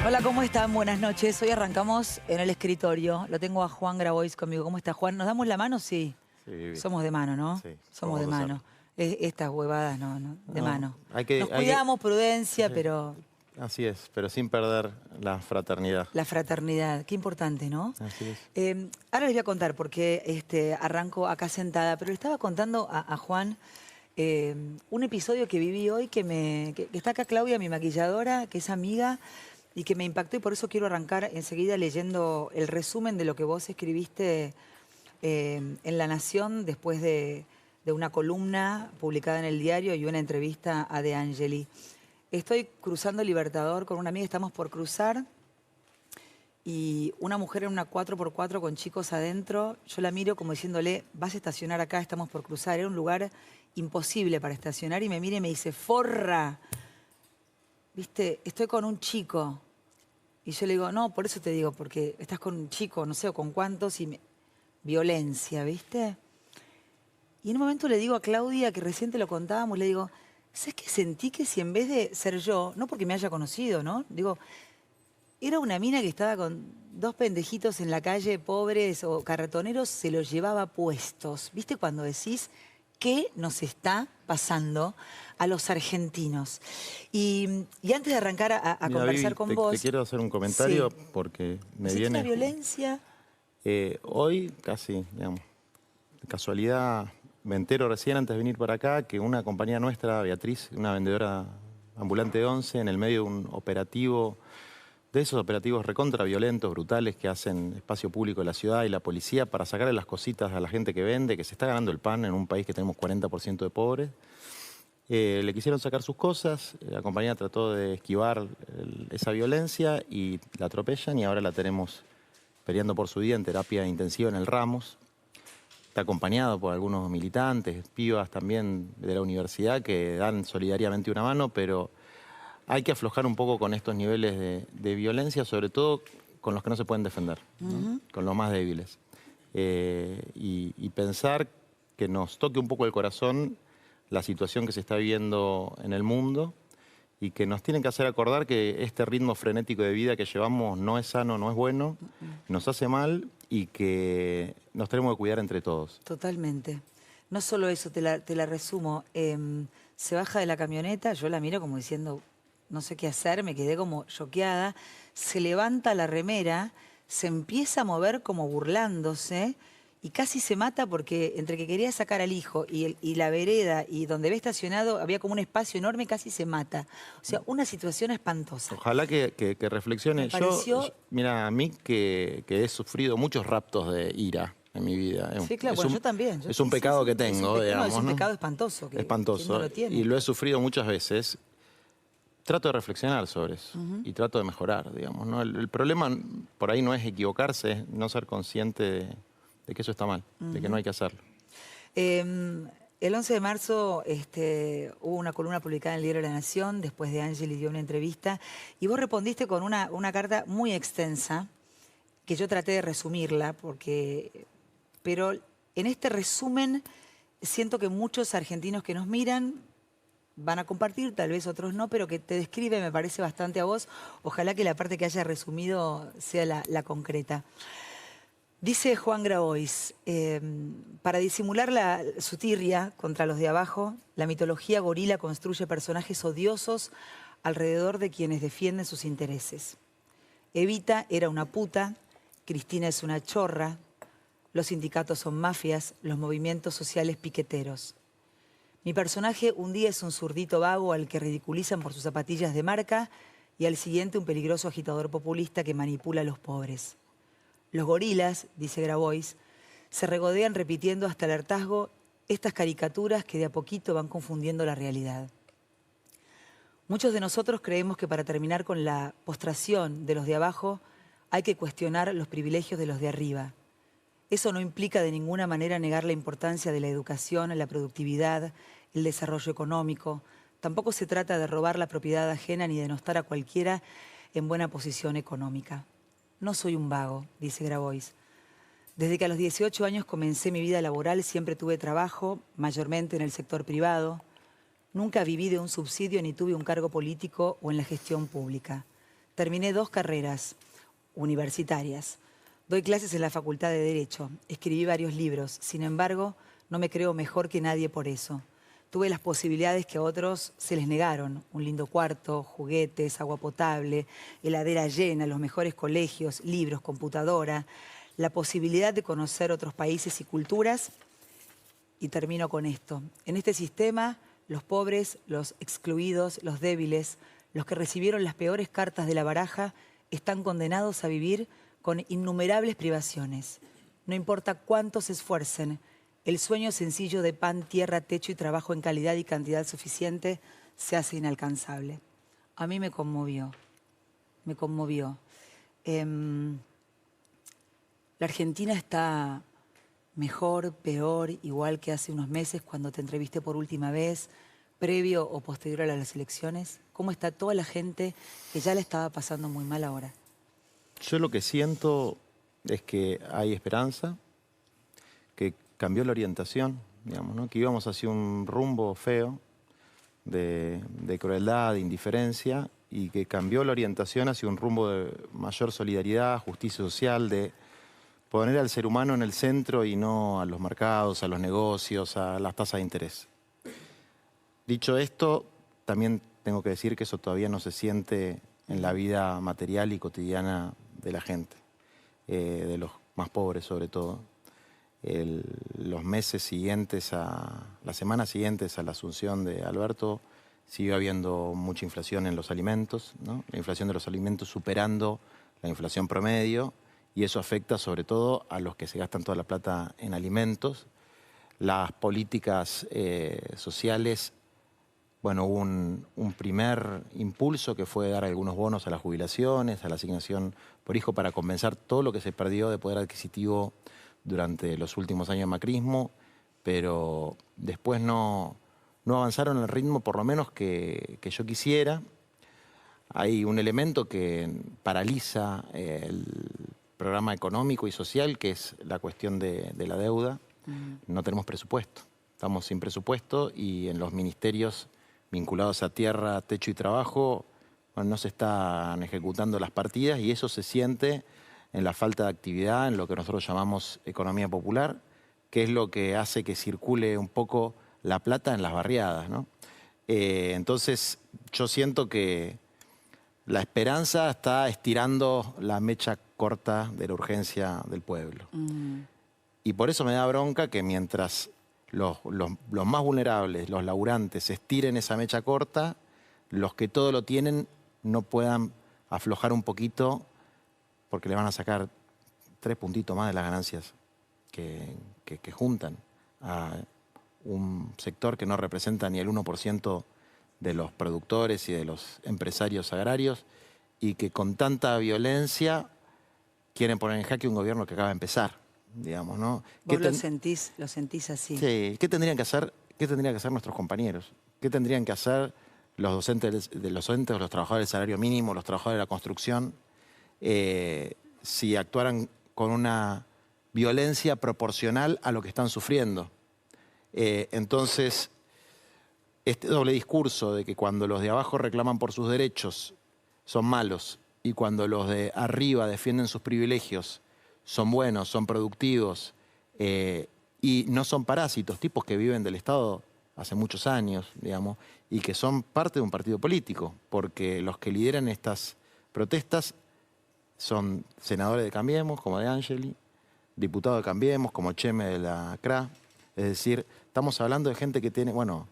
Hola, ¿cómo están? Buenas noches. Hoy arrancamos en el escritorio. Lo tengo a Juan Grabois conmigo. ¿Cómo está, Juan? ¿Nos damos la mano? Sí. Sí, bien. Somos de mano, ¿no? Sí, Somos de vamos a mano. hacerlo. Estas huevadas, no, de No, mano. hay que, Nos hay que- cuidamos, prudencia, sí, pero así es, pero sin perder la fraternidad. la fraternidad, qué importante, ¿no? Así es. Ahora les voy a contar por qué arranco acá sentada, pero le estaba contando a Juan un episodio que viví hoy que está acá Claudia, mi maquilladora, que es amiga y que me impactó y por eso quiero arrancar enseguida leyendo el resumen de lo que vos escribiste en La Nación después de una columna publicada en el diario y una entrevista a De Angeli. Estoy cruzando Libertador con una amiga, estamos por cruzar y una mujer en una 4x4 con chicos adentro, yo la miro como diciéndole, vas a estacionar acá, estamos por cruzar. Era un lugar imposible para estacionar y me mira y me dice, forra, viste, estoy con un chico. Y yo le digo, no, por eso te digo, porque estás con un chico, no sé, o con cuántos, violencia, ¿viste? Y en un momento le digo a Claudia, que recién te lo contábamos, le digo, ¿sabes qué? Sentí que si en vez de ser yo, no porque me haya conocido, ¿no? Digo, era una mina que estaba con dos pendejitos en la calle, pobres o carretoneros, se los llevaba puestos. ¿Viste cuando decís qué nos está pasando a los argentinos? Y antes de arrancar a Mira, conversar Vivi, con te vos... quiero hacer un comentario Sí. porque me ¿Sentís viene... la violencia? Hoy, casi, digamos, de casualidad, me entero recién antes de venir para acá que una compañera nuestra, Beatriz, una vendedora ambulante de 11, en el medio de un operativo, de esos operativos recontra violentos, brutales, que hacen espacio público de la ciudad y la policía para sacarle las cositas a la gente que vende, que se está ganando el pan en un país que tenemos 40% de pobres. Le quisieron sacar sus cosas, la compañía trató de esquivar esa violencia y la atropellan y ahora la tenemos peleando por su vida en terapia intensiva en el Ramos. Está acompañado por algunos militantes, pibas también de la universidad que dan solidariamente una mano, pero hay que aflojar un poco con estos niveles de violencia, sobre todo con los que no se pueden defender, ¿no? Con los más débiles. Y pensar que nos toque un poco el corazón la situación que se está viviendo en el mundo y que nos tienen que hacer acordar que este ritmo frenético de vida que llevamos no es sano, no es bueno, nos hace mal y que nos tenemos que cuidar entre todos. Totalmente. No solo eso, te la resumo. Se baja de la camioneta, yo la miro como diciendo, no sé qué hacer, me quedé como choqueada. Se levanta la remera, se empieza a mover como burlándose y casi se mata porque entre que quería sacar al hijo y la vereda y donde había estacionado había como un espacio enorme, casi se mata. O sea, una situación espantosa. Ojalá que reflexione. Me pareció... Mira, a mí que he sufrido muchos raptos de ira en mi vida. Sí, claro, bueno, yo también. Es un pecado que tengo, digamos, es un ¿no? pecado espantoso. ¿Quién Espantoso. no lo tiene? Y lo he sufrido muchas veces. Trato de reflexionar sobre eso y trato de mejorar, digamos, ¿no? El problema por ahí no es equivocarse, es no ser consciente de que eso está mal, de que no hay que hacerlo. El 11 de marzo hubo una columna publicada en el diario La Nación, después de Angeli dio una entrevista, y vos respondiste con una carta muy extensa, que yo traté de resumirla, pero en este resumen siento que muchos argentinos que nos miran van a compartir, tal vez otros no, pero que te describe, me parece bastante a vos. Ojalá que la parte que haya resumido sea la concreta. Dice Juan Grabois, para disimular su tirria contra los de abajo, la mitología gorila construye personajes odiosos alrededor de quienes defienden sus intereses. Evita era una puta, Cristina es una chorra, los sindicatos son mafias, los movimientos sociales piqueteros. Mi personaje un día es un zurdito vago al que ridiculizan por sus zapatillas de marca y al siguiente un peligroso agitador populista que manipula a los pobres. Los gorilas, dice Grabois, se regodean repitiendo hasta el hartazgo estas caricaturas que de a poquito van confundiendo la realidad. Muchos de nosotros creemos que para terminar con la postración de los de abajo hay que cuestionar los privilegios de los de arriba. Eso no implica de ninguna manera negar la importancia de la educación, la productividad, el desarrollo económico. Tampoco se trata de robar la propiedad ajena ni denostar a cualquiera en buena posición económica. No soy un vago, dice Grabois. Desde que a los 18 años comencé mi vida laboral siempre tuve trabajo, mayormente en el sector privado. Nunca viví de un subsidio ni tuve un cargo político o en la gestión pública. Terminé 2 carreras universitarias. Doy clases en la Facultad de Derecho. Escribí varios libros. Sin embargo, no me creo mejor que nadie por eso. Tuve las posibilidades que a otros se les negaron. Un lindo cuarto, juguetes, agua potable, heladera llena, los mejores colegios, libros, computadora, la posibilidad de conocer otros países y culturas. Y termino con esto. En este sistema, los pobres, los excluidos, los débiles, los que recibieron las peores cartas de la baraja, están condenados a vivir con innumerables privaciones. No importa cuánto se esfuercen, el sueño sencillo de pan, tierra, techo y trabajo en calidad y cantidad suficiente se hace inalcanzable. A mí me conmovió, me conmovió. La Argentina está mejor, peor, igual que hace unos meses cuando te entrevisté por última vez, previo o posterior a las elecciones. ¿Cómo está toda la gente que ya la estaba pasando muy mal ahora? Yo lo que siento es que hay esperanza, que cambió la orientación, digamos, ¿no? Que íbamos hacia un rumbo feo de crueldad, de indiferencia, y que cambió la orientación hacia un rumbo de mayor solidaridad, justicia social, de poner al ser humano en el centro y no a los mercados, a los negocios, a las tasas de interés. Dicho esto, también tengo que decir que eso todavía no se siente en la vida material y cotidiana de la gente, de los más pobres sobre todo. Los meses siguientes, las semanas siguientes a la asunción de Alberto, siguió habiendo mucha inflación en los alimentos, ¿no? La inflación de los alimentos superando la inflación promedio, y eso afecta sobre todo a los que se gastan toda la plata en alimentos. Las políticas sociales, bueno, hubo un primer impulso que fue dar algunos bonos a las jubilaciones, a la asignación por hijo para compensar todo lo que se perdió de poder adquisitivo durante los últimos años de macrismo, pero después no avanzaron al ritmo por lo menos que yo quisiera. Hay un elemento que paraliza el programa económico y social, que es la cuestión de la deuda. No tenemos presupuesto, estamos sin presupuesto, y en los ministerios vinculados a tierra, techo y trabajo, bueno, no se están ejecutando las partidas, y eso se siente en la falta de actividad, en lo que nosotros llamamos economía popular, que es lo que hace que circule un poco la plata en las barriadas, ¿no? Entonces yo siento que la esperanza está estirando la mecha corta de la urgencia del pueblo. Y por eso me da bronca que mientras los más vulnerables, los laburantes, estiren esa mecha corta, los que todo lo tienen no puedan aflojar un poquito, porque le van a sacar 3 puntitos más de las ganancias que juntan a un sector que no representa ni el 1% de los productores y de los empresarios agrarios, y que con tanta violencia quieren poner en jaque un gobierno que acaba de empezar, digamos, ¿no? ¿Vos lo sentís así? Sí. ¿Qué tendrían que hacer nuestros compañeros? ¿Qué tendrían que hacer los docentes, los trabajadores del salario mínimo, los trabajadores de la construcción, si actuaran con una violencia proporcional a lo que están sufriendo? Entonces, este doble discurso de que cuando los de abajo reclaman por sus derechos son malos, y cuando los de arriba defienden sus privilegios son buenos, son productivos, y no son parásitos, tipos que viven del Estado hace muchos años, digamos, y que son parte de un partido político, porque los que lideran estas protestas son senadores de Cambiemos, como De Angeli, diputados de Cambiemos, como Cheme de la CRA. Es decir, estamos hablando de gente que tiene, bueno,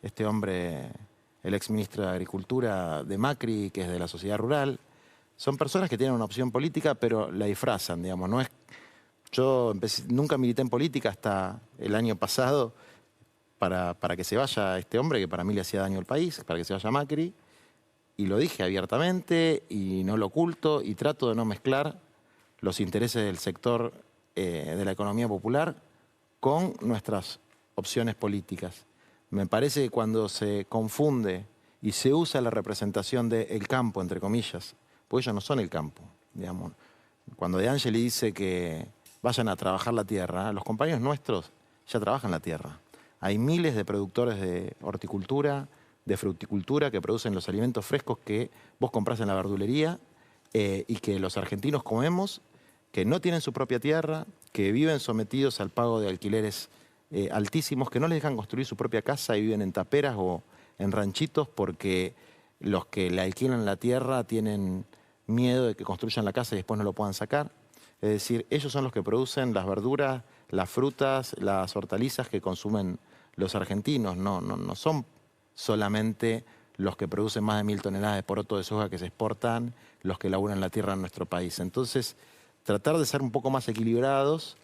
este hombre, el exministro de Agricultura de Macri, que es de la sociedad rural. Son personas que tienen una opción política, pero la disfrazan, digamos. No es, nunca milité en política hasta el año pasado para que se vaya este hombre, que para mí le hacía daño al país, para que se vaya Macri. Y lo dije abiertamente y no lo oculto, y trato de no mezclar los intereses del sector de la economía popular con nuestras opciones políticas. Me parece que cuando se confunde y se usa la representación del campo, entre comillas, pues ellos no son el campo, digamos. Cuando De Angeli dice que vayan a trabajar la tierra, los compañeros nuestros ya trabajan la tierra. Hay miles de productores de horticultura, de fruticultura que producen los alimentos frescos que vos comprás en la verdulería y que los argentinos comemos, que no tienen su propia tierra, que viven sometidos al pago de alquileres altísimos, que no les dejan construir su propia casa y viven en taperas o en ranchitos porque los que le alquilan la tierra tienen miedo de que construyan la casa y después no lo puedan sacar. Es decir, ellos son los que producen las verduras, las frutas, las hortalizas que consumen los argentinos. No son solamente los que producen más de 1000 toneladas de poroto de soja que se exportan, los que laburan la tierra en nuestro país. Entonces, tratar de ser un poco más equilibrados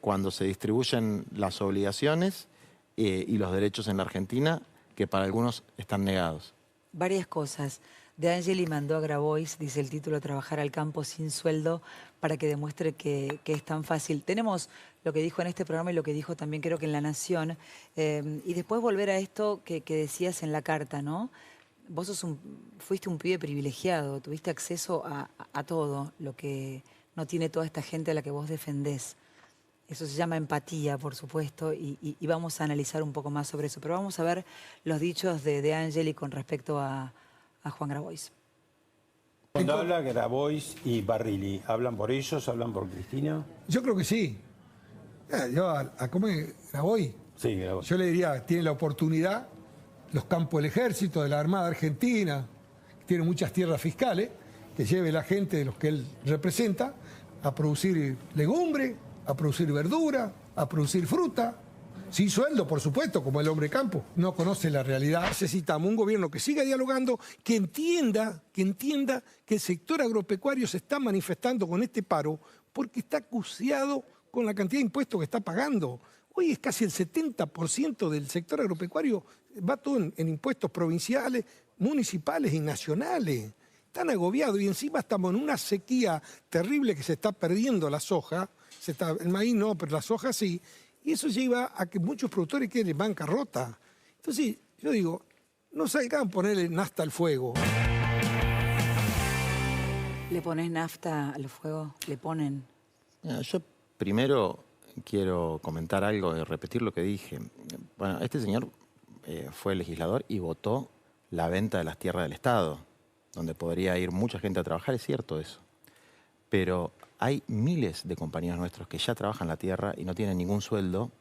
cuando se distribuyen las obligaciones y los derechos en la Argentina, que para algunos están negados. Varias cosas. De Angeli mandó a Grabois, dice el título, a trabajar al campo sin sueldo para que demuestre que es tan fácil. Tenemos lo que dijo en este programa y lo que dijo también creo que en La Nación. Y después volver a esto que decías en la carta, ¿no? Vos fuiste un pibe privilegiado, tuviste acceso a todo lo que no tiene toda esta gente a la que vos defendés. Eso se llama empatía, por supuesto, y vamos a analizar un poco más sobre eso. Pero vamos a ver los dichos de Angeli con respecto a Juan Grabois. Cuando habla Grabois y Barrilli, ¿hablan por ellos? ¿Hablan por Cristina? Yo creo que sí. Yo ¿cómo es Grabois? Sí, Grabois. Yo le diría, tiene la oportunidad, los campos del ejército, de la Armada Argentina, que tiene muchas tierras fiscales, que lleve la gente de los que él representa a producir legumbre, a producir verdura, a producir fruta, sin sueldo, por supuesto, como el hombre campo. No conoce la realidad. Necesitamos un gobierno que siga dialogando, que entienda que el sector agropecuario se está manifestando con este paro porque está acuciado con la cantidad de impuestos que está pagando. Hoy es casi el 70% del sector agropecuario, va todo en impuestos provinciales, municipales y nacionales. Están agobiados y encima estamos en una sequía terrible que se está perdiendo la soja. El maíz no, pero la soja sí. Y eso lleva a que muchos productores queden en bancarrota. Entonces, yo digo, no salgan a ponerle nafta al fuego. ¿Le pones nafta al fuego? ¿Le ponen? Yo primero quiero comentar algo y repetir lo que dije. Bueno, este señor fue legislador y votó la venta de las tierras del Estado, donde podría ir mucha gente a trabajar, es cierto eso. Pero hay miles de compañeros nuestros que ya trabajan la tierra y no tienen ningún sueldo.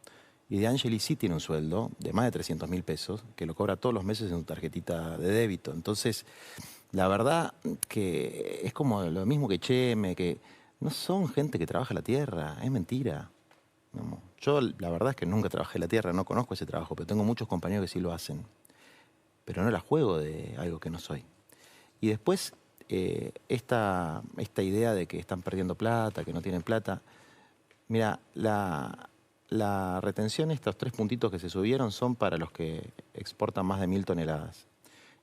Y De Angeli sí tiene un sueldo de más de 300.000 pesos, que lo cobra todos los meses en su tarjetita de débito. Entonces, la verdad que es como lo mismo que Cheme, que no son gente que trabaja la tierra, es mentira. No. Yo la verdad es que nunca trabajé la tierra, no conozco ese trabajo, pero tengo muchos compañeros que sí lo hacen. Pero no la juego de algo que no soy. Y después, esta idea de que están perdiendo plata, que no tienen plata. Mira, la retención, estos 3 puntitos que se subieron, son para los que exportan más de 1000 toneladas.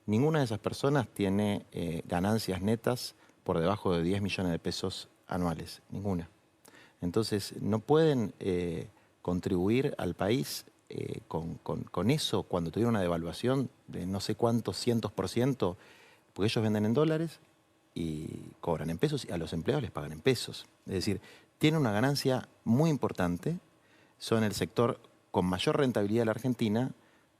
Ninguna de esas personas tiene ganancias netas por debajo de 10 millones de pesos anuales. Ninguna. Entonces, no pueden contribuir al país con eso cuando tuvieron una devaluación de no sé cuántos cientos por ciento, porque ellos venden en dólares y cobran en pesos y a los empleados les pagan en pesos. Es decir, tienen una ganancia muy importante, son el sector con mayor rentabilidad de la Argentina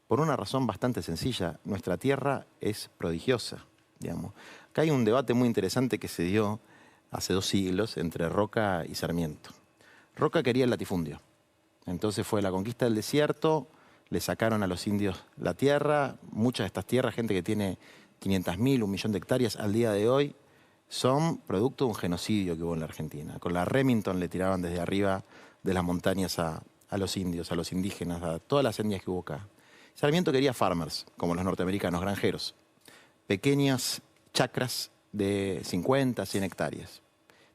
por una razón bastante sencilla. Nuestra tierra es prodigiosa, digamos. Acá hay un debate muy interesante que se dio hace 2 siglos entre Roca y Sarmiento. Roca quería el latifundio. Entonces fue la conquista del desierto, le sacaron a los indios la tierra, muchas de estas tierras, gente que tiene 500.000, 1 millón de hectáreas al día de hoy, son producto de un genocidio que hubo en la Argentina. Con la Remington le tiraban desde arriba de las montañas a los indios, a los indígenas, a todas las etnias que hubo acá. Sarmiento quería farmers, como los norteamericanos, granjeros. Pequeñas chacras de 50, 100 hectáreas.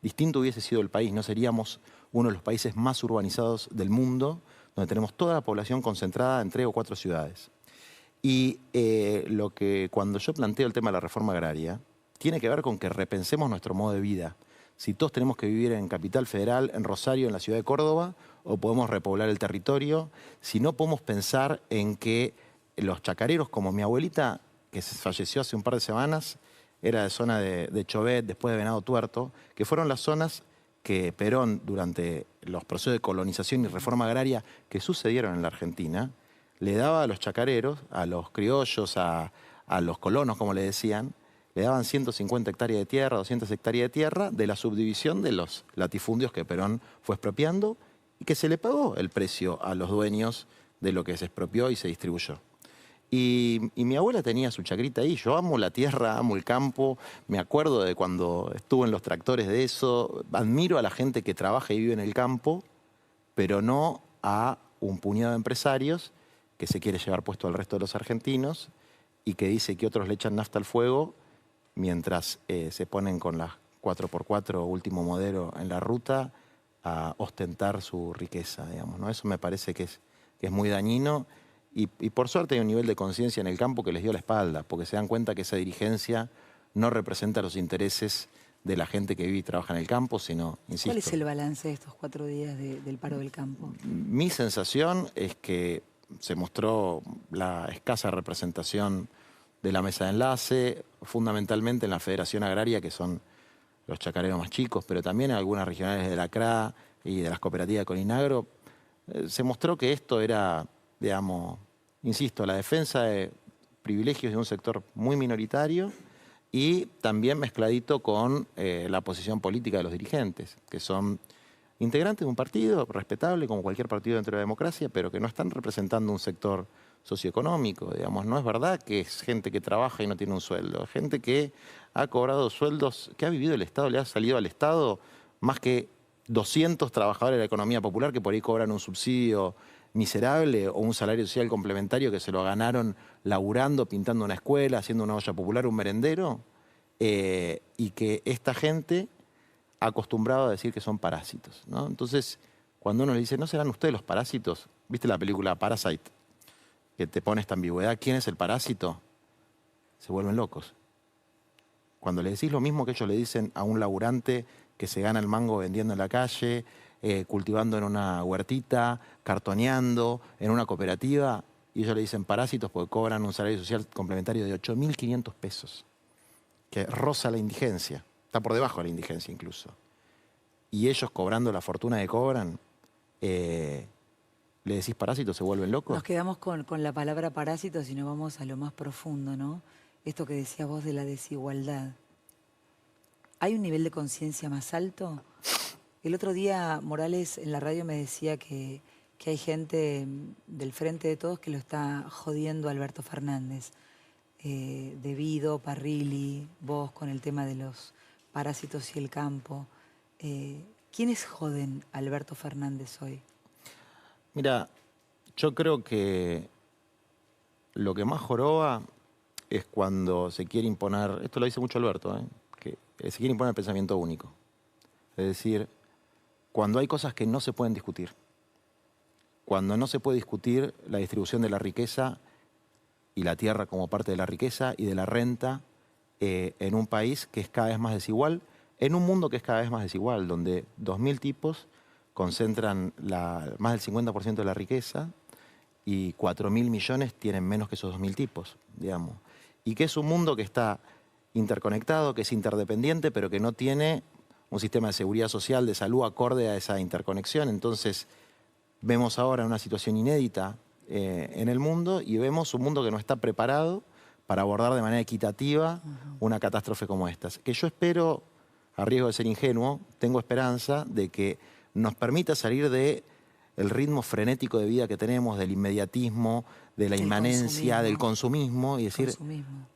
Distinto hubiese sido el país, no seríamos uno de los países más urbanizados del mundo, donde tenemos toda la población concentrada en 3 o 4 ciudades. Y cuando yo planteo el tema de la reforma agraria, tiene que ver con que repensemos nuestro modo de vida. Si todos tenemos que vivir en Capital Federal, en Rosario, en la ciudad de Córdoba, o podemos repoblar el territorio, si no podemos pensar en que los chacareros, como mi abuelita, que falleció hace un par de semanas, era de zona de Chobet, después de Venado Tuerto, que fueron las zonas que Perón, durante los procesos de colonización y reforma agraria que sucedieron en la Argentina, le daba a los chacareros, a los criollos, a los colonos, como le decían, le daban 150 hectáreas de tierra, 200 hectáreas de tierra de la subdivisión de los latifundios que Perón fue expropiando y que se le pagó el precio a los dueños de lo que se expropió y se distribuyó. Y mi abuela tenía su chacrita ahí. Yo amo la tierra, amo el campo, me acuerdo de cuando estuve en los tractores de eso, admiro a la gente que trabaja y vive en el campo, pero no a un puñado de empresarios que se quiere llevar puesto al resto de los argentinos y que dice que otros le echan nafta al fuego mientras se ponen con las 4x4 último modelo en la ruta a ostentar su riqueza, digamos, ¿no? Eso me parece que es muy dañino y por suerte hay un nivel de conciencia en el campo que les dio la espalda, porque se dan cuenta que esa dirigencia no representa los intereses de la gente que vive y trabaja en el campo, sino, insisto... ¿Cuál es el balance de estos 4 días del paro del campo? Mi sensación es que se mostró la escasa representación de la mesa de enlace, fundamentalmente en la Federación Agraria, que son los chacareros más chicos, pero también en algunas regionales de la CRA y de las cooperativas de Coninagro. Se mostró que esto era, digamos, insisto, la defensa de privilegios de un sector muy minoritario y también mezcladito con la posición política de los dirigentes, que son integrantes de un partido respetable como cualquier partido dentro de la democracia, pero que no están representando un sector socioeconómico, digamos. No es verdad que es gente que trabaja y no tiene un sueldo, es gente que ha cobrado sueldos, que ha vivido el Estado, le ha salido al Estado más que 200 trabajadores de la economía popular que por ahí cobran un subsidio miserable o un salario social complementario que se lo ganaron laburando, pintando una escuela, haciendo una olla popular, un merendero, y que esta gente ha acostumbrado a decir que son parásitos, ¿no? Entonces, cuando uno le dice, ¿no serán ustedes los parásitos? ¿Viste la película Parasite? Que te pone esta ambigüedad, ¿quién es el parásito? Se vuelven locos. Cuando le decís lo mismo que ellos le dicen a un laburante que se gana el mango vendiendo en la calle, cultivando en una huertita, cartoneando, en una cooperativa, y ellos le dicen parásitos porque cobran un salario social complementario de 8.500 pesos, que roza la indigencia, está por debajo de la indigencia incluso. Y ellos cobrando la fortuna que cobran, le decís parásitos, se vuelven locos. Nos quedamos con la palabra parásitos y nos vamos a lo más profundo, ¿no? Esto que decías vos de la desigualdad. ¿Hay un nivel de conciencia más alto? El otro día Morales en la radio me decía que hay gente del Frente de Todos que lo está jodiendo a Alberto Fernández. De Vido, Parrilli, vos con el tema de los parásitos y el campo. ¿Quiénes joden a Alberto Fernández hoy? Mira, yo creo que lo que más joroba es cuando se quiere imponer, esto lo dice mucho Alberto, que se quiere imponer el pensamiento único. Es decir, cuando hay cosas que no se pueden discutir, cuando no se puede discutir la distribución de la riqueza y la tierra como parte de la riqueza y de la renta en un país que es cada vez más desigual, en un mundo que es cada vez más desigual, donde 2.000 tipos concentran más del 50% de la riqueza y 4.000 millones tienen menos que esos 2.000 tipos, digamos. Y que es un mundo que está interconectado, que es interdependiente, pero que no tiene un sistema de seguridad social, de salud acorde a esa interconexión. Entonces, vemos ahora una situación inédita en el mundo y vemos un mundo que no está preparado para abordar de manera equitativa una catástrofe como esta. Que yo espero, a riesgo de ser ingenuo, tengo esperanza de que nos permita salir del ritmo frenético de vida que tenemos, del inmediatismo, de la inmanencia, del consumismo, y decir,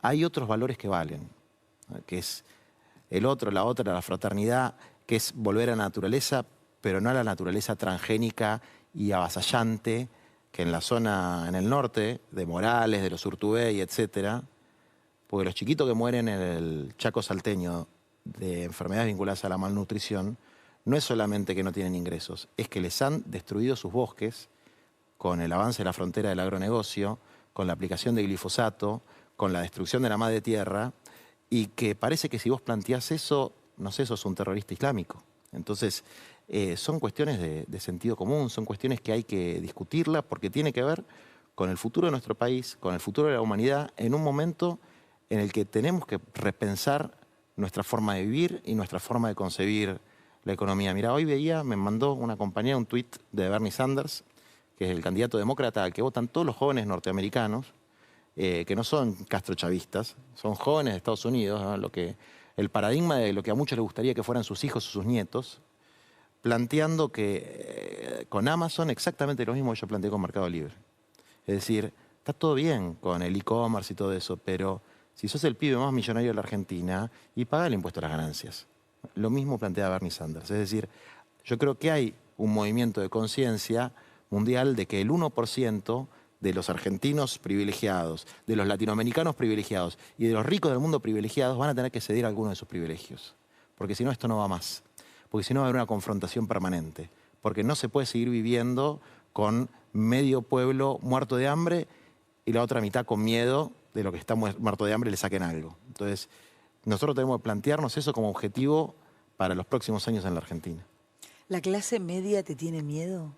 hay otros valores que valen, que es el otro, la otra, la fraternidad, que es volver a la naturaleza, pero no a la naturaleza transgénica y avasallante que en la zona, en el norte, de Morales, de los Urtubey, etcétera, porque los chiquitos que mueren en el Chaco salteño de enfermedades vinculadas a la malnutrición, no es solamente que no tienen ingresos, es que les han destruido sus bosques con el avance de la frontera del agronegocio, con la aplicación de glifosato, con la destrucción de la madre tierra, y que parece que si vos planteás eso, no sé, sos un terrorista islámico. Entonces, son cuestiones de sentido común, son cuestiones que hay que discutirlas porque tiene que ver con el futuro de nuestro país, con el futuro de la humanidad, en un momento en el que tenemos que repensar nuestra forma de vivir y nuestra forma de concebir la economía. Mira, hoy me mandó una compañera un tuit de Bernie Sanders que es el candidato demócrata al que votan todos los jóvenes norteamericanos, que no son castrochavistas, son jóvenes de Estados Unidos, ¿no? El paradigma de lo que a muchos les gustaría que fueran sus hijos o sus nietos, planteando que con Amazon exactamente lo mismo que yo planteé con Mercado Libre. Es decir, está todo bien con el e-commerce y todo eso, pero si sos el pibe más millonario de la Argentina, y paga el impuesto a las ganancias. Lo mismo plantea Bernie Sanders. Es decir, yo creo que hay un movimiento de conciencia mundial de que el 1% de los argentinos privilegiados, de los latinoamericanos privilegiados y de los ricos del mundo privilegiados van a tener que ceder alguno de sus privilegios. Porque si no, esto no va más. Porque si no, va a haber una confrontación permanente. Porque no se puede seguir viviendo con medio pueblo muerto de hambre y la otra mitad con miedo de lo que está muerto de hambre le saquen algo. Entonces, nosotros tenemos que plantearnos eso como objetivo para los próximos años en la Argentina. ¿La clase media te tiene miedo?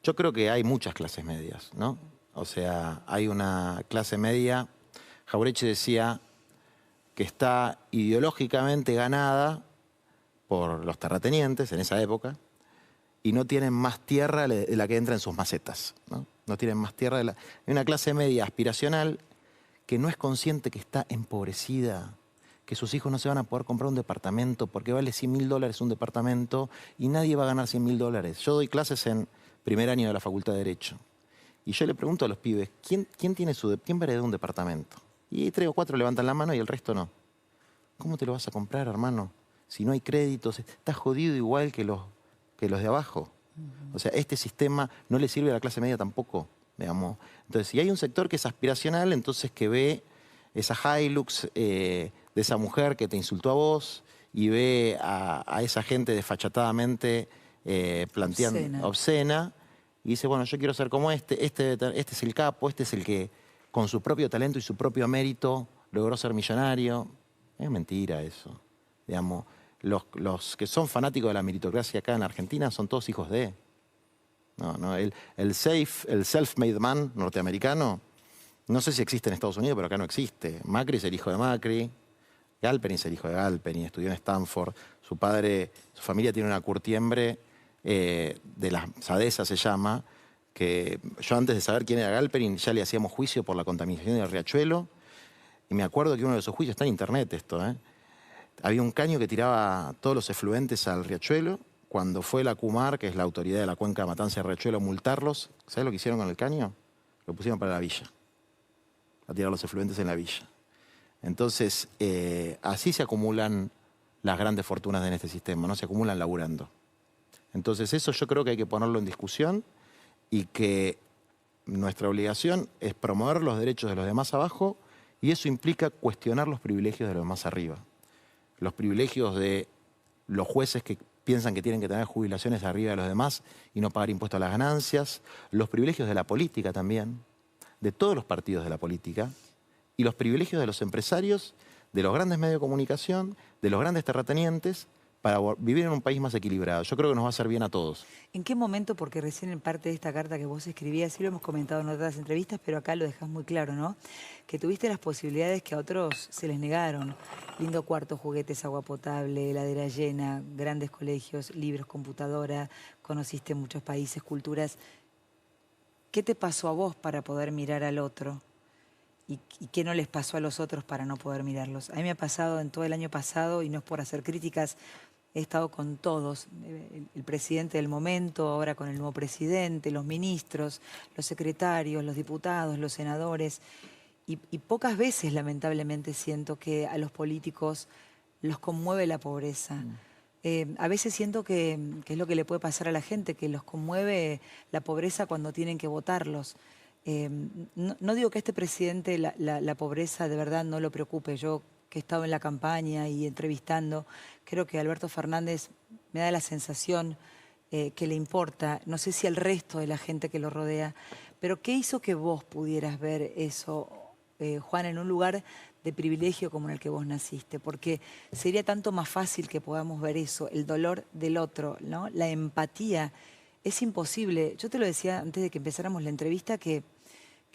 Yo creo que hay muchas clases medias, ¿no? O sea, hay una clase media, Jauretche decía que está ideológicamente ganada por los terratenientes en esa época y no tienen más tierra de la que entra en sus macetas, ¿no? No tienen más tierra de la... Hay una clase media aspiracional que no es consciente que está empobrecida, que sus hijos no se van a poder comprar un departamento porque vale $100.000 un departamento y nadie va a ganar $100.000. Yo doy clases en primer año de la Facultad de Derecho y yo le pregunto a los pibes, ¿quién heredó un departamento? Y 3 o 4 levantan la mano y el resto no. ¿Cómo te lo vas a comprar, hermano? Si no hay créditos, estás jodido igual que los de abajo. O sea, este sistema no le sirve a la clase media tampoco, digamos. Entonces, si hay un sector que es aspiracional, entonces que ve esa Hilux de esa mujer que te insultó a vos y ve a esa gente desfachatadamente planteando obscena y dice, bueno, yo quiero ser como este es el capo, este es el que con su propio talento y su propio mérito logró ser millonario. Es mentira eso, digamos. Los que son fanáticos de la meritocracia acá en Argentina son todos hijos de... No, el self-made man norteamericano, no sé si existe en Estados Unidos, pero acá no existe. Macri es el hijo de Macri, Galperin es el hijo de Galperin, estudió en Stanford, su familia tiene una curtiembre de las Sadesa se llama, que yo antes de saber quién era Galperin ya le hacíamos juicio por la contaminación del riachuelo, y me acuerdo que uno de esos juicios, está en internet esto, había un caño que tiraba todos los efluentes al riachuelo. Cuando fue la CUMAR, que es la autoridad de la cuenca Matanza y Riachuelo, a multarlos, ¿sabes lo que hicieron con el caño? Lo pusieron para la villa, a tirar los efluentes en la villa. Entonces, así se acumulan las grandes fortunas en este sistema, no se acumulan laburando. Entonces, eso yo creo que hay que ponerlo en discusión y que nuestra obligación es promover los derechos de los demás abajo y eso implica cuestionar los privilegios de los demás arriba. Los privilegios de los jueces que piensan que tienen que tener jubilaciones arriba de los demás y no pagar impuestos a las ganancias, los privilegios de la política también, de todos los partidos de la política, y los privilegios de los empresarios, de los grandes medios de comunicación, de los grandes terratenientes, para vivir en un país más equilibrado. Yo creo que nos va a hacer bien a todos. ¿En qué momento, porque recién en parte de esta carta que vos escribías, sí lo hemos comentado en otras entrevistas, pero acá lo dejás muy claro, ¿no? Que tuviste las posibilidades que a otros se les negaron. Lindo cuarto, juguetes, agua potable, heladera llena, grandes colegios, libros, computadora, conociste muchos países, culturas. ¿Qué te pasó a vos para poder mirar al otro? ¿Y qué no les pasó a los otros para no poder mirarlos? A mí me ha pasado en todo el año pasado, y no es por hacer críticas, he estado con todos, el presidente del momento, ahora con el nuevo presidente, los ministros, los secretarios, los diputados, los senadores, y pocas veces lamentablemente siento que a los políticos los conmueve la pobreza. A veces siento que es lo que le puede pasar a la gente, que los conmueve la pobreza cuando tienen que votarlos. No digo que a este presidente la pobreza de verdad no lo preocupe. Yo que he estado en la campaña y entrevistando, creo que Alberto Fernández me da la sensación que le importa, no sé si al resto de la gente que lo rodea, pero ¿qué hizo que vos pudieras ver eso, Juan, en un lugar de privilegio como en el que vos naciste? Porque sería tanto más fácil que podamos ver eso, el dolor del otro, ¿no? La empatía. Es imposible. Yo te lo decía antes de que empezáramos la entrevista que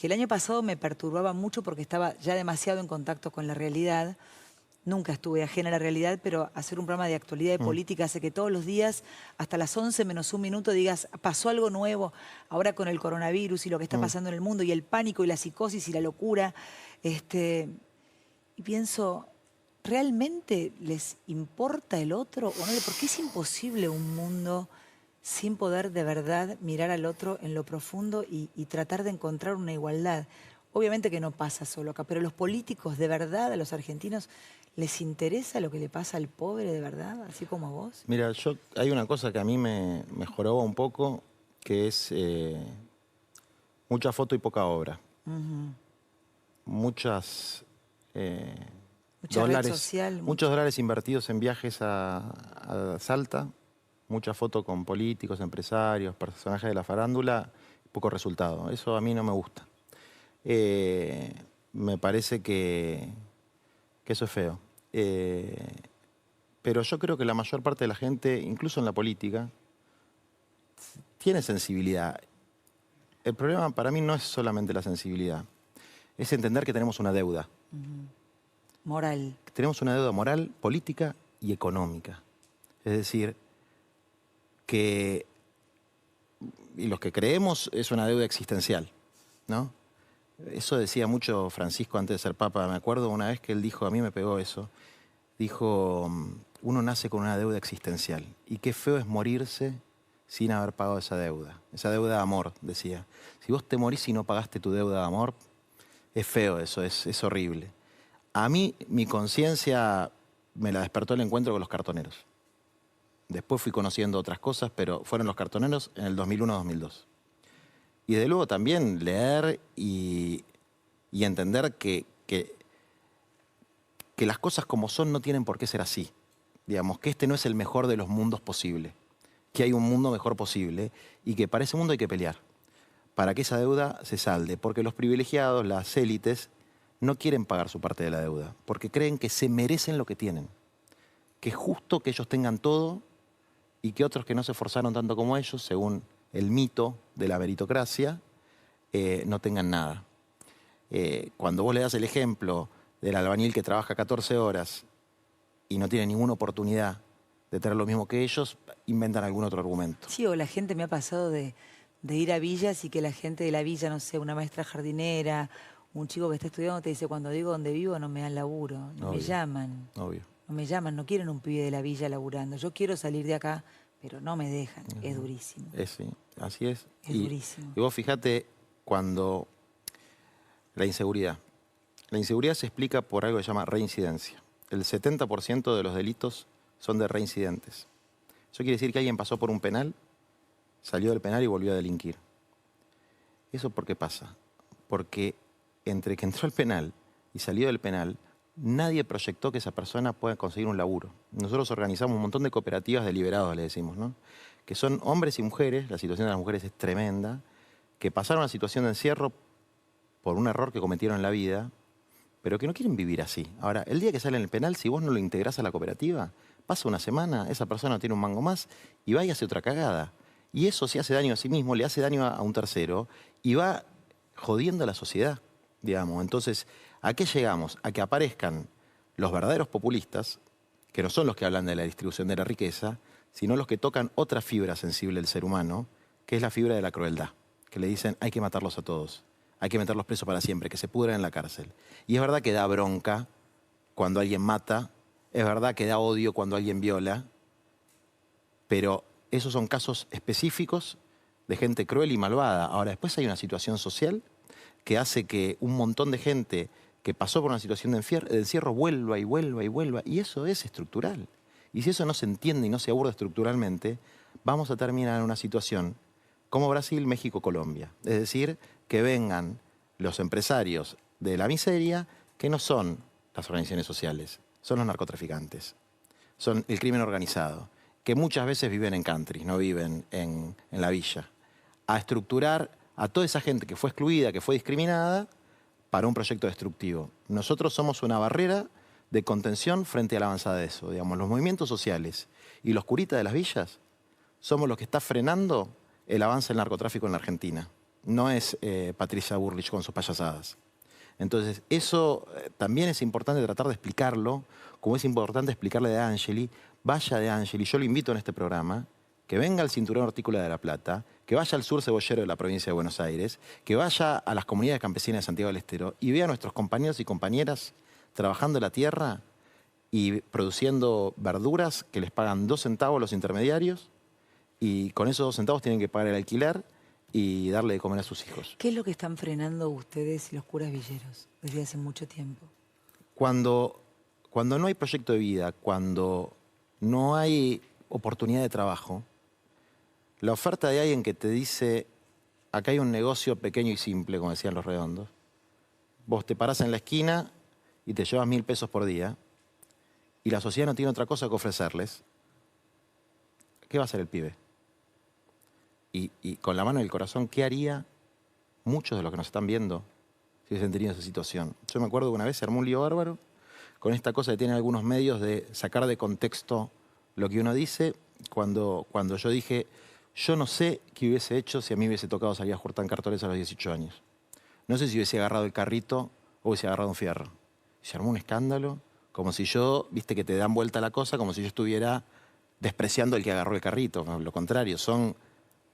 el año pasado me perturbaba mucho porque estaba ya demasiado en contacto con la realidad nunca estuve ajena a la realidad, pero hacer un programa de actualidad de política hace que todos los días, hasta las 11 menos un minuto, digas, pasó algo nuevo, ahora con el coronavirus y lo que está pasando en el mundo, y el pánico y la psicosis y la locura. Y pienso, ¿realmente les importa el otro o no? Porque es imposible un mundo sin poder de verdad mirar al otro en lo profundo y tratar de encontrar una igualdad. Obviamente que no pasa solo acá, pero los políticos, de verdad, a los argentinos, ¿les interesa lo que le pasa al pobre de verdad, así como a vos? Mira, hay una cosa que a mí me joroba un poco, que es mucha foto y poca obra. Mucha red social. Muchos dólares invertidos en viajes a Salta, mucha foto con políticos, empresarios, personajes de la farándula, poco resultado. Eso a mí no me gusta. Me parece que eso es feo. Pero yo creo que la mayor parte de la gente, incluso en la política, tiene sensibilidad. El problema para mí no es solamente la sensibilidad, es entender que tenemos una deuda. Moral. Tenemos una deuda moral, política y económica. Es decir, que, y los que creemos, es una deuda existencial, ¿no? Eso decía mucho Francisco antes de ser papa. Me acuerdo una vez que él dijo, a mí me pegó eso, dijo, uno nace con una deuda existencial y qué feo es morirse sin haber pagado esa deuda de amor, decía. Si vos te morís y no pagaste tu deuda de amor, es feo eso, es horrible. A mí, mi conciencia me la despertó el encuentro con los cartoneros. Después fui conociendo otras cosas, pero fueron los cartoneros en el 2001-2002. Y de luego también leer y entender que las cosas como son no tienen por qué ser así. Digamos, que este no es el mejor de los mundos posible, que hay un mundo mejor posible y que para ese mundo hay que pelear, para que esa deuda se salde, porque los privilegiados, las élites, no quieren pagar su parte de la deuda, porque creen que se merecen lo que tienen, que es justo que ellos tengan todo y que otros que no se esforzaron tanto como ellos, según el mito de la meritocracia, no tengan nada. Cuando vos le das el ejemplo del albañil que trabaja 14 horas y no tiene ninguna oportunidad de tener lo mismo que ellos, inventan algún otro argumento. Sí, o la gente me ha pasado de ir a villas y que la gente de la villa, no sé, una maestra jardinera, un chico que está estudiando te dice, cuando digo dónde vivo no me dan laburo, no me llaman. Obvio. No me llaman, no quieren un pibe de la villa laburando. Yo quiero salir de acá, pero no me dejan. Es durísimo. Sí, así es. Es durísimo. Y vos fíjate cuando la inseguridad se explica por algo que se llama reincidencia. El 70% de los delitos son de reincidentes. Eso quiere decir que alguien pasó por un penal, salió del penal y volvió a delinquir. ¿Eso por qué pasa? Porque entre que entró al penal y salió del penal, nadie proyectó que esa persona pueda conseguir un laburo. Nosotros organizamos un montón de cooperativas de liberados, le decimos, ¿no? Que son hombres y mujeres, la situación de las mujeres es tremenda, que pasaron una situación de encierro por un error que cometieron en la vida, pero que no quieren vivir así. Ahora, el día que sale en el penal, si vos no lo integrás a la cooperativa, pasa una semana, esa persona no tiene un mango más y va y hace otra cagada. Y eso, si hace daño a sí mismo, le hace daño a un tercero y va jodiendo a la sociedad, digamos. Entonces, ¿a qué llegamos? A que aparezcan los verdaderos populistas, que no son los que hablan de la distribución de la riqueza, sino los que tocan otra fibra sensible del ser humano, que es la fibra de la crueldad, que le dicen hay que matarlos a todos, hay que meterlos presos para siempre, que se pudran en la cárcel. Y es verdad que da bronca cuando alguien mata, es verdad que da odio cuando alguien viola, pero esos son casos específicos de gente cruel y malvada. Ahora, después hay una situación social que hace que un montón de gente que pasó por una situación de encierro vuelva y vuelva y vuelva, y eso es estructural. Y si eso no se entiende y no se aborda estructuralmente, vamos a terminar en una situación como Brasil, México, Colombia. Es decir, que vengan los empresarios de la miseria, que no son las organizaciones sociales, son los narcotraficantes, son el crimen organizado, que muchas veces viven en country, no viven en la villa, a estructurar a toda esa gente que fue excluida, que fue discriminada, para un proyecto destructivo. Nosotros somos una barrera de contención frente a la avanzada de eso. Digamos, los movimientos sociales y los curitas de las villas somos los que está frenando el avance del narcotráfico en la Argentina. No es Patricia Bullrich con sus payasadas. Entonces, eso también es importante tratar de explicarlo como es importante explicarle de Angeli, vaya de Angeli, yo lo invito en este programa, que venga al Cinturón Hortícola de La Plata, que vaya al sur cebollero de la provincia de Buenos Aires, que vaya a las comunidades campesinas de Santiago del Estero y vea a nuestros compañeros y compañeras trabajando la tierra y produciendo verduras que les pagan 2 centavos los intermediarios y con esos 2 centavos tienen que pagar el alquiler y darle de comer a sus hijos. ¿Qué es lo que están frenando ustedes y los curas villeros desde hace mucho tiempo? Cuando no hay proyecto de vida, cuando no hay oportunidad de trabajo, la oferta de alguien que te dice, acá hay un negocio pequeño y simple, como decían los redondos, vos te parás en la esquina y te llevas 1.000 pesos por día, y la sociedad no tiene otra cosa que ofrecerles, ¿qué va a hacer el pibe? Y con la mano en el corazón, ¿qué haría muchos de los que nos están viendo si hubiesen tenido esa situación? Yo me acuerdo que una vez se armó un lío bárbaro con esta cosa que tienen algunos medios de sacar de contexto lo que uno dice, cuando yo dije, yo no sé qué hubiese hecho si a mí me hubiese tocado salir a jugar cartones a los 18 años. No sé si hubiese agarrado el carrito o hubiese agarrado un fierro. Se armó un escándalo, como si yo, viste que te dan vuelta la cosa, como si yo estuviera despreciando al que agarró el carrito. Lo contrario, son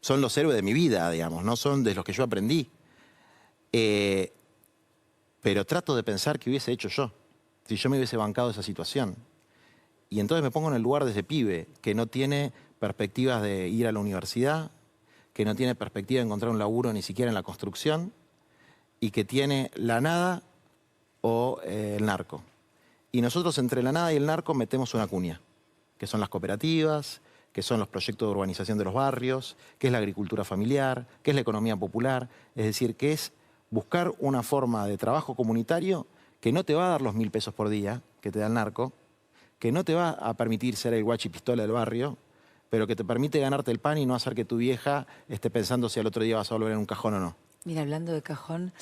los héroes de mi vida, digamos, no son de los que yo aprendí. Pero trato de pensar qué hubiese hecho yo, si yo me hubiese bancado esa situación. Y entonces me pongo en el lugar de ese pibe que no tiene perspectivas de ir a la universidad, que no tiene perspectiva de encontrar un laburo ni siquiera en la construcción, y que tiene la nada o el narco. Y nosotros entre la nada y el narco metemos una cuña, que son las cooperativas, que son los proyectos de urbanización de los barrios, que es la agricultura familiar, que es la economía popular, es decir, que es buscar una forma de trabajo comunitario que no te va a dar los 1.000 pesos por día que te da el narco, que no te va a permitir ser el guachipistola del barrio, pero que te permite ganarte el pan y no hacer que tu vieja esté pensando si al otro día vas a volver en un cajón o no. Mira, hablando de cajón,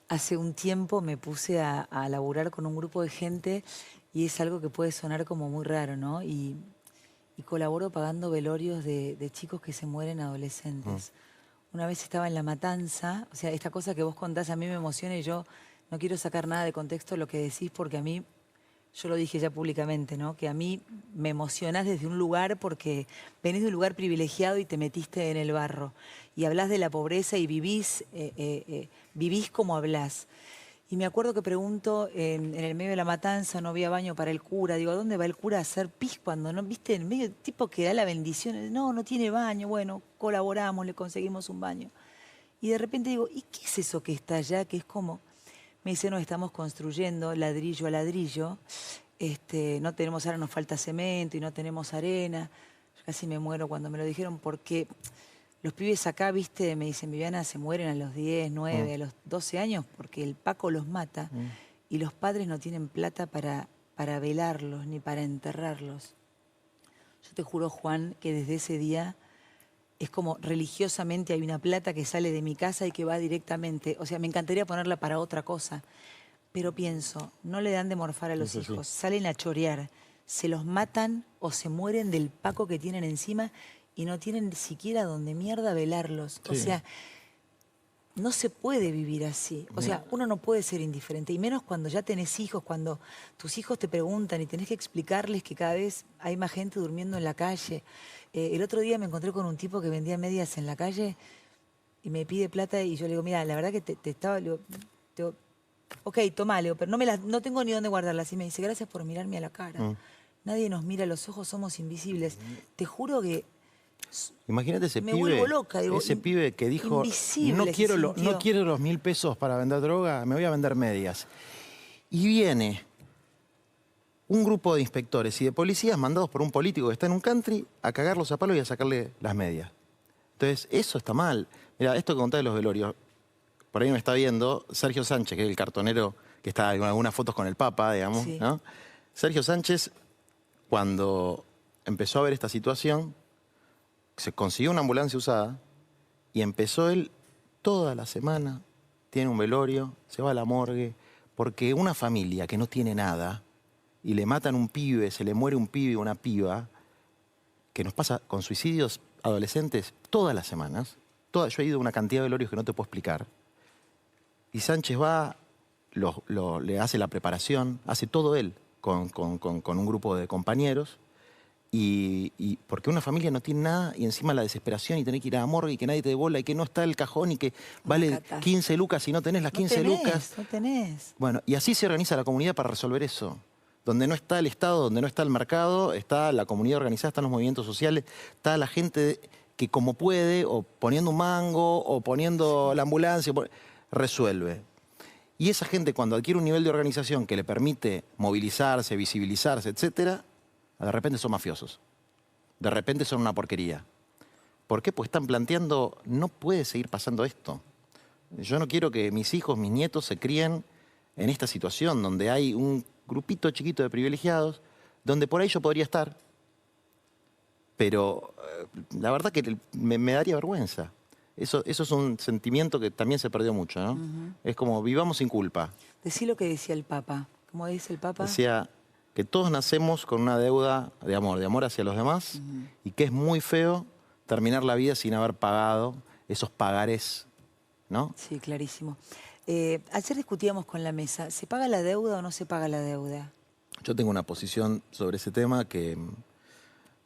hace un tiempo me puse a laburar con un grupo de gente y es algo que puede sonar como muy raro, ¿no? Y colaboro pagando velorios de chicos que se mueren adolescentes. Una vez estaba en La Matanza, o sea, esta cosa que vos contás a mí me emociona y yo no quiero sacar nada de contexto lo que decís porque a mí, yo lo dije ya públicamente, ¿no? Que a mí me emocionás desde un lugar porque venís de un lugar privilegiado y te metiste en el barro. Y hablás de la pobreza y vivís como hablás. Y me acuerdo que pregunto, en el medio de La Matanza no había baño para el cura. Digo, ¿a dónde va el cura a hacer pis cuando no? ¿Viste? En medio tipo que da la bendición. No tiene baño. Bueno, colaboramos, le conseguimos un baño. Y de repente digo, ¿y qué es eso que está allá? Que es como... Me dice, no, estamos construyendo ladrillo a ladrillo. No tenemos, ahora nos falta cemento y no tenemos arena. Yo casi me muero cuando me lo dijeron porque los pibes acá, viste, me dicen, Viviana, se mueren a los 10, 9, a los 12 años porque el Paco los mata y los padres no tienen plata para velarlos ni para enterrarlos. Yo te juro, Juan, que desde ese día... Es como religiosamente hay una plata que sale de mi casa y que va directamente. O sea, me encantaría ponerla para otra cosa. Pero pienso, no le dan de morfar a los hijos. Salen a chorear. Se los matan o se mueren del paco que tienen encima y no tienen ni siquiera donde mierda velarlos. Sí. O sea, no se puede vivir así. O sea, uno no puede ser indiferente. Y menos cuando ya tenés hijos, cuando tus hijos te preguntan y tenés que explicarles que cada vez hay más gente durmiendo en la calle. El otro día me encontré con un tipo que vendía medias en la calle y me pide plata y yo le digo, mira, la verdad que te estaba... ok, tomá, Leo, pero no tengo ni dónde guardarlas. Y me dice, gracias por mirarme a la cara. Nadie nos mira a los ojos, somos invisibles. Te juro que... Imagínate ese me pibe, vuelvo loca, digo, ese pibe que dijo, no quiero los 1.000 pesos para vender droga, me voy a vender medias. Y viene un grupo de inspectores y de policías mandados por un político que está en un country a cagarlos a palos y a sacarle las medias. Entonces, eso está mal. Mira, esto que contás de los velorios, por ahí me está viendo Sergio Sánchez, que es el cartonero que está en algunas fotos con el Papa, digamos, sí. ¿No? Sergio Sánchez, cuando empezó a ver esta situación, se consiguió una ambulancia usada y empezó él toda la semana, tiene un velorio, se va a la morgue, porque una familia que no tiene nada y le matan un pibe, se le muere un pibe o una piba, que nos pasa con suicidios adolescentes todas las semanas, yo he ido a una cantidad de velorios que no te puedo explicar, y Sánchez va le hace la preparación, hace todo él con un grupo de compañeros. Y porque una familia no tiene nada y encima la desesperación y tener que ir a la morgue y que nadie te dé bola y que no está el cajón y que vale 15 lucas y no tenés las 15 lucas. No tenés. Bueno, y así se organiza la comunidad para resolver eso. Donde no está el Estado, donde no está el mercado, está la comunidad organizada, están los movimientos sociales, está la gente que como puede, o poniendo un mango, o poniendo la ambulancia, resuelve. Y esa gente cuando adquiere un nivel de organización que le permite movilizarse, visibilizarse, etcétera, de repente son mafiosos. De repente son una porquería. ¿Por qué? Pues están planteando, no puede seguir pasando esto. Yo no quiero que mis hijos, mis nietos se críen en esta situación donde hay un grupito chiquito de privilegiados, donde por ahí yo podría estar. Pero la verdad que me daría vergüenza. Eso es un sentimiento que también se perdió mucho, ¿no? Es como vivamos sin culpa. Decí lo que decía el Papa. ¿Cómo dice el Papa? Decía que todos nacemos con una deuda de amor hacia los demás, y que es muy feo terminar la vida sin haber pagado esos pagares, ¿no? Sí, clarísimo. Ayer discutíamos con la mesa, ¿se paga la deuda o no se paga la deuda? Yo tengo una posición sobre ese tema que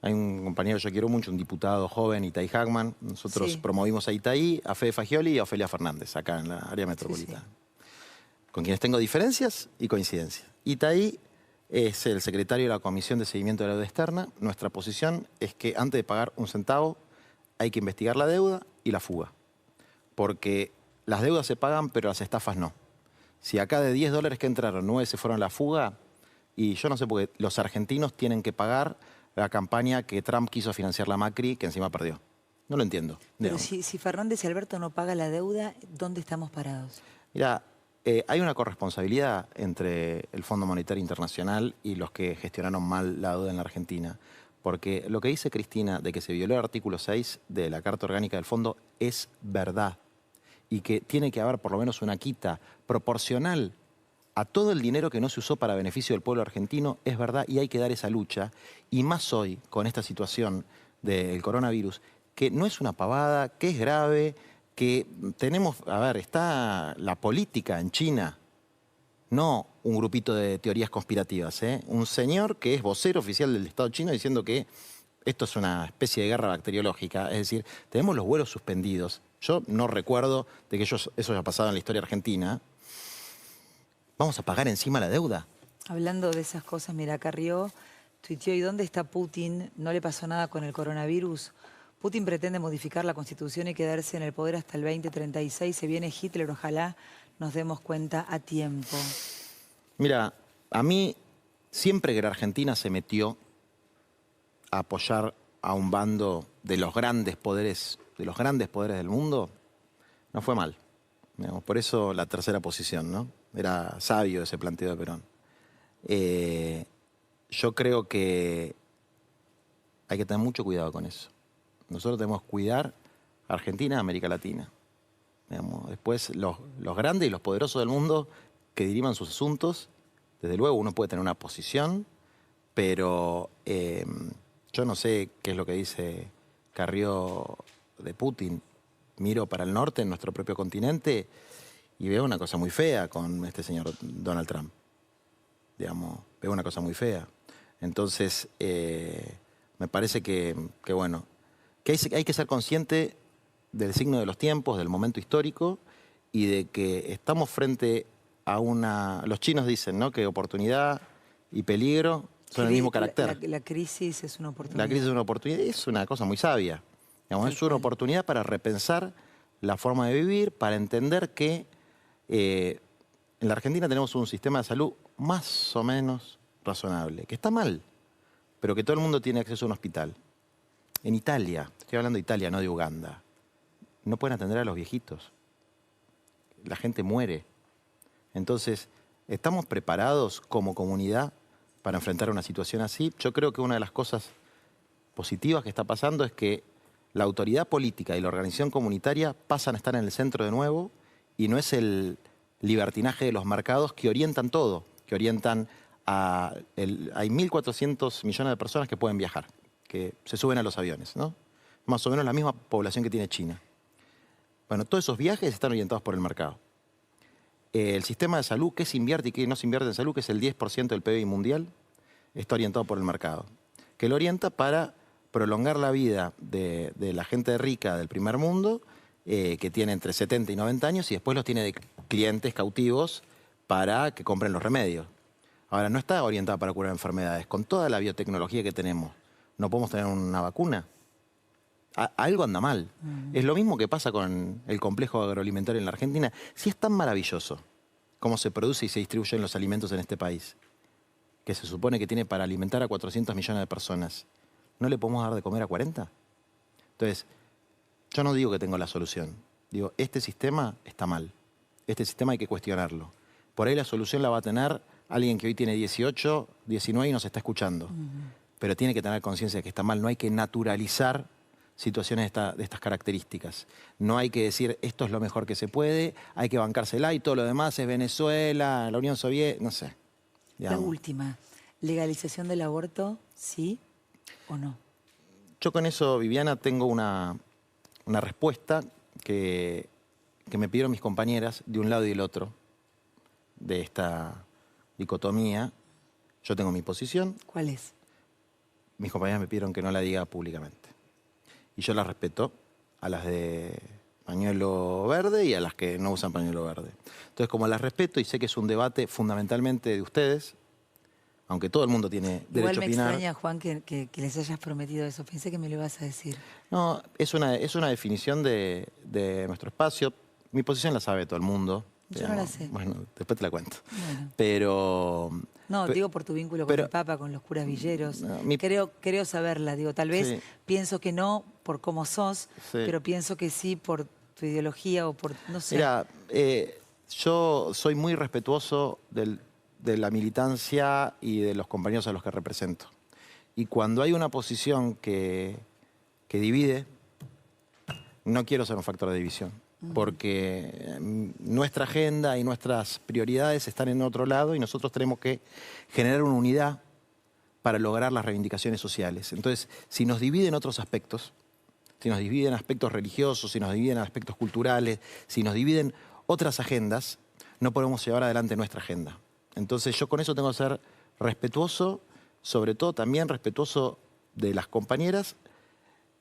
hay un compañero que yo quiero mucho, un diputado joven, Itaí Hackman. Nosotros promovimos a Itaí, a Fede Fagioli y a Ofelia Fernández, acá en la área metropolitana. Sí. Con quienes tengo diferencias y coincidencias. Itaí es el secretario de la Comisión de Seguimiento de la Deuda Externa. Nuestra posición es que antes de pagar un centavo hay que investigar la deuda y la fuga. Porque las deudas se pagan, pero las estafas no. Si acá de $10 que entraron, 9 se fueron a la fuga, y yo no sé por qué los argentinos tienen que pagar la campaña que Trump quiso financiar la Macri, que encima perdió. No lo entiendo. Pero si Fernández y Alberto no pagan la deuda, ¿dónde estamos parados? Mira, hay una corresponsabilidad entre el Fondo Monetario Internacional y los que gestionaron mal la deuda en la Argentina. Porque lo que dice Cristina de que se violó el artículo 6 de la Carta Orgánica del Fondo es verdad. Y que tiene que haber por lo menos una quita proporcional a todo el dinero que no se usó para beneficio del pueblo argentino, es verdad, y hay que dar esa lucha. Y más hoy, con esta situación del coronavirus, que no es una pavada, que es grave, que tenemos, a ver, está la política en China, no un grupito de teorías conspirativas, ¿eh? Un señor que es vocero oficial del Estado chino diciendo que esto es una especie de guerra bacteriológica, es decir, tenemos los vuelos suspendidos. Yo no recuerdo de que eso haya pasado en la historia argentina. ¿Vamos a pagar encima la deuda? Hablando de esas cosas, mira, Carrió tuiteó, ¿y dónde está Putin? ¿No le pasó nada con el coronavirus? Putin pretende modificar la Constitución y quedarse en el poder hasta el 2036. Se viene Hitler, ojalá nos demos cuenta a tiempo. Mira, a mí siempre que la Argentina se metió a apoyar a un bando de los grandes poderes del mundo, no fue mal. Digamos, por eso la tercera posición, ¿no? Era sabio ese planteo de Perón. Yo creo que hay que tener mucho cuidado con eso. Nosotros tenemos que cuidar a Argentina y a América Latina. Digamos, después los grandes y los poderosos del mundo que diriman sus asuntos, desde luego uno puede tener una posición, pero yo no sé qué es lo que dice Carrió de Putin. Miro para el norte, en nuestro propio continente, y veo una cosa muy fea con este señor Donald Trump. Digamos, veo una cosa muy fea. Entonces, me parece que bueno, que hay que ser consciente del signo de los tiempos, del momento histórico, y de que estamos frente a una... Los chinos dicen, ¿no?, que oportunidad y peligro son el mismo carácter. La crisis es una oportunidad. La crisis es una oportunidad, es una cosa muy sabia. Digamos, es una oportunidad para repensar la forma de vivir, para entender que en la Argentina tenemos un sistema de salud más o menos razonable, que está mal, pero que todo el mundo tiene acceso a un hospital. En Italia, estoy hablando de Italia, no de Uganda, no pueden atender a los viejitos. La gente muere. Entonces, ¿estamos preparados como comunidad para enfrentar una situación así? Yo creo que una de las cosas positivas que está pasando es que la autoridad política y la organización comunitaria pasan a estar en el centro de nuevo, y no es el libertinaje de los mercados que orientan todo, que orientan a... hay 1.400 millones de personas que pueden viajar, que se suben a los aviones, ¿no? Más o menos la misma población que tiene China. Bueno, todos esos viajes están orientados por el mercado. el sistema de salud, qué se invierte y qué no se invierte en salud, que es el 10% del PBI mundial, está orientado por el mercado, que lo orienta para prolongar la vida de la gente rica del primer mundo, que tiene entre 70 y 90 años, y después los tiene de clientes cautivos para que compren los remedios. Ahora, no está orientada para curar enfermedades. Con toda la biotecnología que tenemos, ¿no podemos tener una vacuna? Algo anda mal. Es lo mismo que pasa con el complejo agroalimentario en la Argentina. Si es tan maravilloso cómo se produce y se distribuyen los alimentos en este país, que se supone que tiene para alimentar a 400 millones de personas, ¿no le podemos dar de comer a 40? Entonces, yo no digo que tengo la solución. Digo, este sistema está mal. Este sistema hay que cuestionarlo. Por ahí la solución la va a tener alguien que hoy tiene 18, 19 y nos está escuchando. Pero tiene que tener conciencia de que está mal. No hay que naturalizar situaciones de estas características. No hay que decir esto es lo mejor que se puede, hay que bancársela y todo lo demás es Venezuela, la Unión Soviética, no sé. La última, ¿legalización del aborto, sí o no? Yo con eso, Viviana, tengo una respuesta que me pidieron mis compañeras de un lado y del otro de esta dicotomía. Yo tengo mi posición. ¿Cuál es? Mis compañeras me pidieron que no la diga públicamente. Y yo las respeto, a las de pañuelo verde y a las que no usan pañuelo verde. Entonces, como las respeto y sé que es un debate fundamentalmente de ustedes, aunque todo el mundo tiene derecho a opinar. Igual me extraña, Juan, que les hayas prometido eso. Pensé que me lo ibas a decir. No, es una definición de nuestro espacio. Mi posición la sabe todo el mundo. Yo no la sé. Bueno, después te la cuento. Bueno. Pero... No, digo por tu vínculo con el Papa, con los curas villeros. No, creo saberla. Digo, tal vez Sí. pienso que no por cómo sos, Sí. pero pienso que sí por tu ideología o por, no sé. Mira, yo soy muy respetuoso de la militancia y de los compañeros a los que represento. Y cuando hay una posición que divide, no quiero ser un factor de división, porque nuestra agenda y nuestras prioridades están en otro lado y nosotros tenemos que generar una unidad para lograr las reivindicaciones sociales. Entonces, si nos dividen otros aspectos, si nos dividen aspectos religiosos, si nos dividen aspectos culturales, si nos dividen otras agendas, no podemos llevar adelante nuestra agenda. Entonces yo con eso tengo que ser respetuoso, sobre todo también respetuoso de las compañeras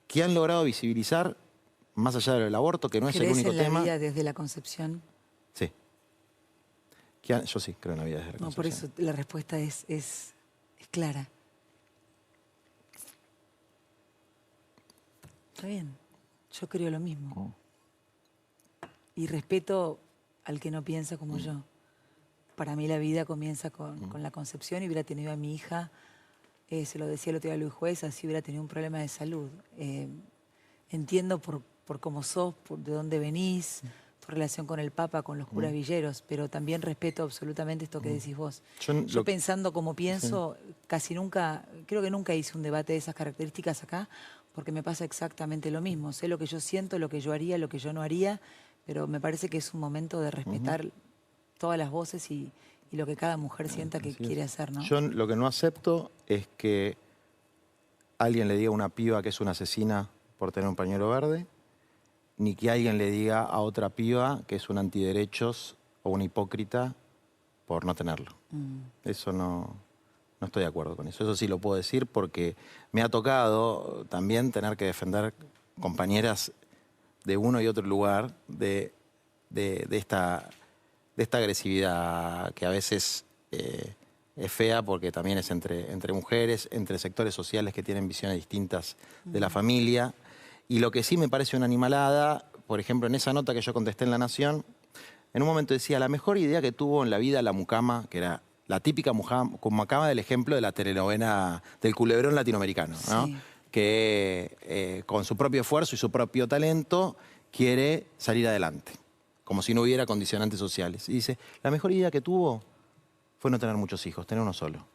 que han logrado visibilizar, más allá del aborto, que no es el único ¿Crees en tema. la vida desde la concepción? Sí. Yo sí creo en la vida desde la No, concepción. por eso la respuesta es clara. Está bien, yo creo lo mismo. Y respeto al que no piensa como yo. Para mí la vida comienza con la concepción y hubiera tenido a mi hija, se lo decía el otro día Luis Juez, así hubiera tenido un problema de salud. Entiendo por cómo sos, de dónde venís, tu relación con el Papa, con los curas villeros, pero también respeto absolutamente esto que decís vos. Yo pensando como pienso, casi nunca, creo que nunca hice un debate de esas características acá, porque me pasa exactamente lo mismo. Sé lo que yo siento, lo que yo haría, lo que yo no haría, pero me parece que es un momento de respetar todas las voces y lo que cada mujer sienta que quiere hacer, ¿no? Yo lo que no acepto es que alguien le diga a una piba que es una asesina por tener un pañuelo verde, ni que alguien le diga a otra piba que es un antiderechos o una hipócrita por no tenerlo. Eso no estoy de acuerdo con eso. Eso sí lo puedo decir porque me ha tocado también tener que defender compañeras de uno y otro lugar de esta agresividad que a veces es fea porque también es entre mujeres, entre sectores sociales que tienen visiones distintas de la familia. Y lo que sí me parece una animalada, por ejemplo, en esa nota que yo contesté en La Nación, en un momento decía, la mejor idea que tuvo en la vida la mucama, que era la típica mucama del ejemplo de la telenovela del culebrón latinoamericano, ¿no? Sí. Que con su propio esfuerzo y su propio talento quiere salir adelante, como si no hubiera condicionantes sociales. Y dice, la mejor idea que tuvo fue no tener muchos hijos, tener uno solo.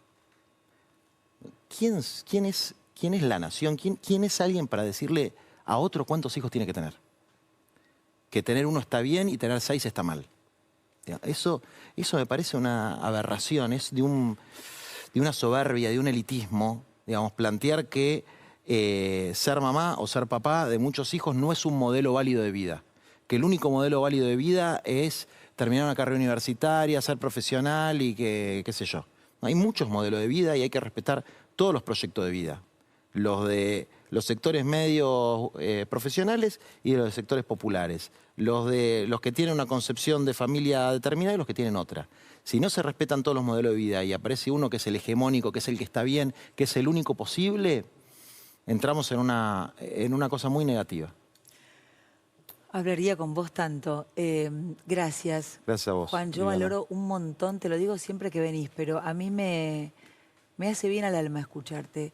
¿Quién es la nación? ¿Quién es alguien para decirle a otro cuántos hijos tiene que tener? Que tener uno está bien y tener 6 está mal. Eso me parece una aberración, es de una soberbia, de un elitismo, digamos, plantear que ser mamá o ser papá de muchos hijos no es un modelo válido de vida. Que el único modelo válido de vida es terminar una carrera universitaria, ser profesional y qué sé yo. Hay muchos modelos de vida y hay que respetar todos los proyectos de vida. Los de los sectores medios profesionales y los de sectores populares. Los que tienen una concepción de familia determinada y los que tienen otra. Si no se respetan todos los modelos de vida y aparece uno que es el hegemónico, que es el que está bien, que es el único posible, entramos en una cosa muy negativa. Hablaría con vos tanto. Gracias. Gracias a vos. Juan, yo Viviana. valoro un montón, te lo digo siempre que venís, pero a mí me hace bien al alma escucharte.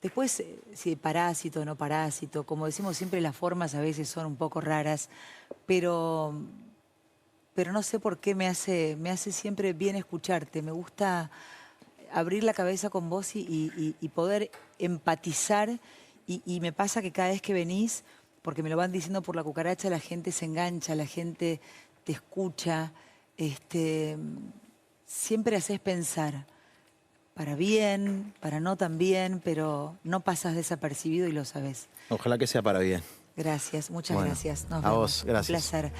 Después, si parásito o no parásito, como decimos siempre, las formas a veces son un poco raras, pero no sé por qué me hace siempre bien escucharte. Me gusta abrir la cabeza con vos y poder empatizar. Y me pasa que cada vez que venís, porque me lo van diciendo por la cucaracha, la gente se engancha, la gente te escucha. Siempre haces pensar. Para bien, para no tan bien, pero no pasas desapercibido y lo sabés. Ojalá que sea para bien. Gracias, muchas Bueno, gracias. Nos a vemos. vos, gracias. Un placer.